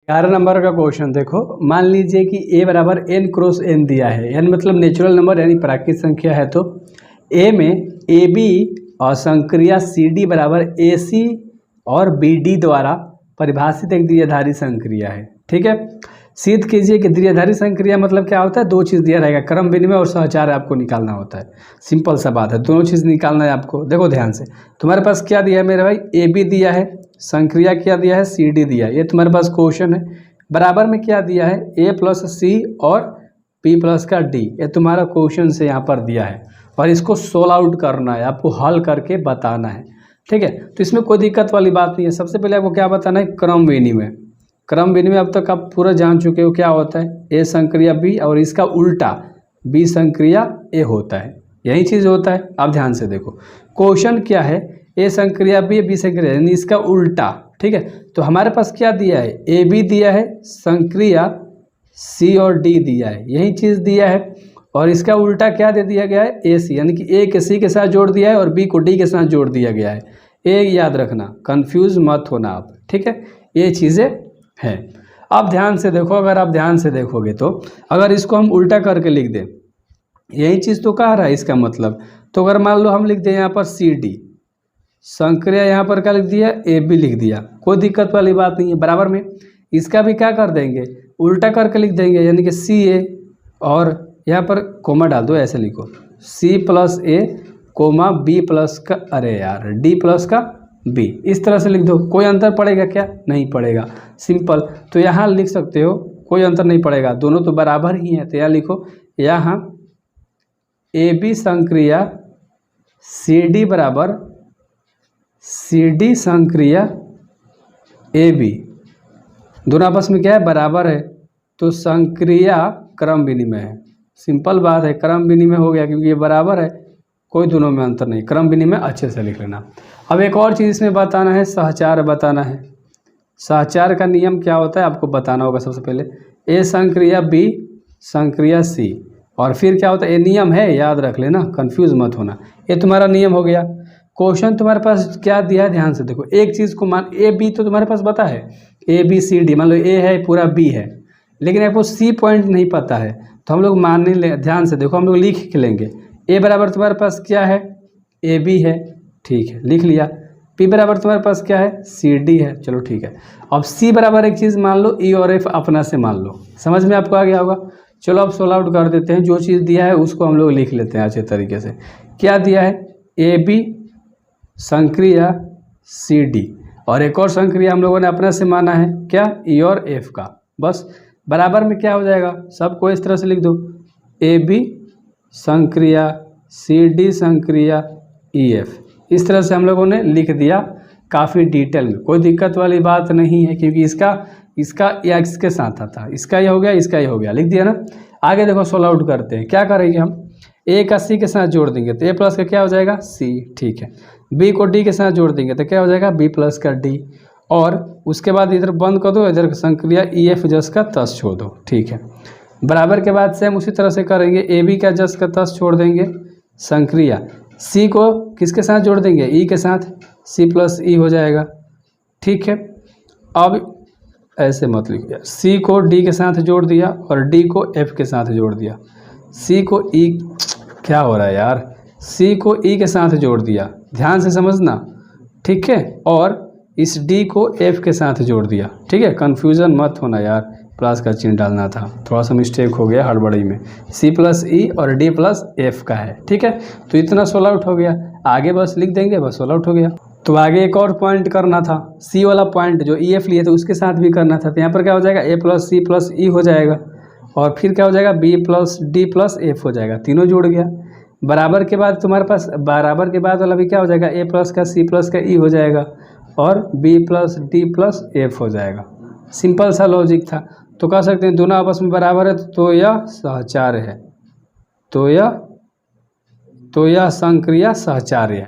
11 number का question देखो। मान लीजिए कि a बराबर n क्रॉस n दिया है, n मतलब नेचुरल नंबर यानी प्राकृतिक संख्या है। तो a में ab और संक्रिया cd बराबर ac और bd द्वारा परिभाषित एक द्विआधारी संक्रिया है। ठीक है, सिद्ध कीजिए कि द्विआधारी संक्रिया मतलब क्या होता है। दो चीज़ दिया रहेगा, क्रम विनिमय और सहचार आपको निकालना होता है। सिंपल सा बात है, दोनों चीज़ निकालना है आपको। देखो ध्यान से, तुम्हारे पास क्या दिया है मेरे भाई, ए बी दिया है, संक्रिया क्या दिया है, सी डी दिया है। ये तुम्हारे पास क्वेश्चन है। बराबर में क्या दिया है, ए प्लस सी और पी प्लस का डी। ये तुम्हारा क्वेश्चन से यहाँ पर दिया है और इसको सोल्व आउट करना है, आपको हल करके बताना है। ठीक है, तो इसमें कोई दिक्कत वाली बात नहीं है। सबसे पहले आपको क्या बताना है, क्रम विनिमय। क्रम विनिमय अब तक आप पूरा जान चुके हो क्या होता है, ए संक्रिया बी और इसका उल्टा बी संक्रिया ए होता है, यही चीज़ होता है। आप ध्यान से देखो, क्वेश्चन क्या है, ए संक्रिया बी संक्रिया यानी इसका उल्टा। ठीक है, तो हमारे पास क्या दिया है, ए बी दिया है, संक्रिया सी और डी दिया है, यही चीज़ दिया है। और इसका उल्टा क्या दे दिया गया है, ए सी, यानी कि ए के सी के साथ जोड़ दिया है और बी को डी के साथ जोड़ दिया गया है। ए याद रखना, कंफ्यूज मत होना आप। ठीक है, ये चीज़ें है। अब ध्यान से देखो, अगर आप ध्यान से देखोगे तो अगर इसको हम उल्टा करके लिख दें, यही चीज़ तो कह रहा है इसका मतलब। तो अगर मान लो हम लिख दें यहाँ पर सी डी, संक्रिया यहाँ पर क्या लिख दिया, ए बी लिख दिया, कोई दिक्कत वाली बात नहीं है। बराबर में इसका भी क्या कर देंगे, उल्टा करके लिख देंगे, यानी कि सी ए और यहाँ पर कोमा डाल दो, ऐसे लिखो सी प्लस ए कोमा बी प्लस का, अरे यार डी प्लस का बी, इस तरह से लिख दो। कोई अंतर पड़ेगा क्या, नहीं पड़ेगा, सिंपल। तो यहाँ लिख सकते हो, कोई अंतर नहीं पड़ेगा, दोनों तो बराबर ही हैं। तो यहाँ लिखो, यहाँ ए बी संक्रिया सी डी बराबर सी डी संक्रिया ए बी, दोनों आपस में क्या है, बराबर है। तो संक्रिया क्रम विनिमय है, सिंपल बात है, क्रम विनिमय हो गया क्योंकि ये बराबर है, कोई दोनों में अंतर नहीं। क्रम विनिमय अच्छे से लिख लेना। अब एक और चीज़ इसमें बताना है, सहचार बताना है। सहचार का नियम क्या होता है आपको बताना होगा। सबसे पहले ए संक्रिया बी संक्रिया सी, और फिर क्या होता है, ये नियम है, याद रख लेना, कंफ्यूज मत होना। ये तुम्हारा नियम हो गया। क्वेश्चन तुम्हारे पास क्या दिया है, ध्यान से देखो। एक चीज़ को मान, ए बी तो तुम्हारे पास पता है, ए बी सी डी, मान लो ए है पूरा बी है, लेकिन आपको सी पॉइंट नहीं पता है, तो हम लोग मान नहीं ले। ध्यान से देखो, हम लोग लिख के लेंगे। ए बराबर तुम्हारे पास क्या है, ए बी है, ठीक है, लिख लिया। पी बराबर तुम्हारे पास क्या है, सी डी है, चलो ठीक है। अब सी बराबर एक चीज़ मान लो, ई और एफ अपना से मान लो। समझ में आपको आ गया होगा। चलो अब सोल्व आउट कर देते हैं। जो चीज़ दिया है उसको हम लोग लिख लेते हैं अच्छे तरीके से। क्या दिया है, ए बी संक्रिया सी डी, और एक और संक्रिया हम लोगों ने अपना से माना है, क्या, ई और एफ का। बस बराबर में क्या हो जाएगा, सबको इस तरह से लिख दो, ए बी संक्रिया सी डी संक्रिया ई एफ। इस तरह से हम लोगों ने लिख दिया, काफ़ी डिटेल में, कोई दिक्कत वाली बात नहीं है, क्योंकि इसका या इसके साथ था, इसका ये हो गया, इसका ये हो गया, लिख दिया ना। आगे देखो, सोल्व आउट करते हैं। क्या करेंगे हम, ए का सी के साथ जोड़ देंगे तो ए प्लस का क्या हो जाएगा, सी, ठीक है। बी को डी के साथ जोड़ देंगे तो क्या हो जाएगा, बी प्लस का डी, और उसके बाद इधर बंद कर दो, इधर संक्रिया ई एफ जस का तस छोड़ दो, ठीक है। बराबर के बाद से हम उसी तरह से करेंगे, ए बी का जस का तस छोड़ देंगे, संक्रिया सी को किसके साथ जोड़ देंगे, ई के साथ, सी प्लस ई हो जाएगा, ठीक है। अब ऐसे मत लिखिए, सी को डी के साथ जोड़ दिया और डी को एफ के साथ जोड़ दिया, सी को ई, क्या हो रहा है यार, सी को ई के साथ जोड़ दिया, ध्यान से समझना, ठीक है। और इस डी को एफ के साथ जोड़ दिया, ठीक है। कन्फ्यूज़न मत होना यार, प्लस का चिन्ह डालना था, थोड़ा सा मिस्टेक हो गया हड़बड़ी में। सी प्लस ई और डी प्लस एफ का है, ठीक है। तो इतना सोल्व आउट हो गया, आगे बस लिख देंगे, बस सोल्व आउट हो गया। तो आगे एक और पॉइंट करना था, सी वाला पॉइंट जो ई एफ लिए थे उसके साथ भी करना था। तो यहाँ पर क्या हो जाएगा, ए प्लस सी प्लस ई हो जाएगा, और फिर क्या हो जाएगा, B plus D plus F हो जाएगा, तीनों जुड़ गया। बराबर के बाद तुम्हारे पास बराबर के बाद वाला भी क्या हो जाएगा, ए प्लस का सी प्लस का ई हो जाएगा, और B plus D plus F हो जाएगा। सिंपल सा लॉजिक था। तो कह सकते हैं दोनों आपस में बराबर है, तो यह सहचार है, तो यह संक्रिया सहचार्य है।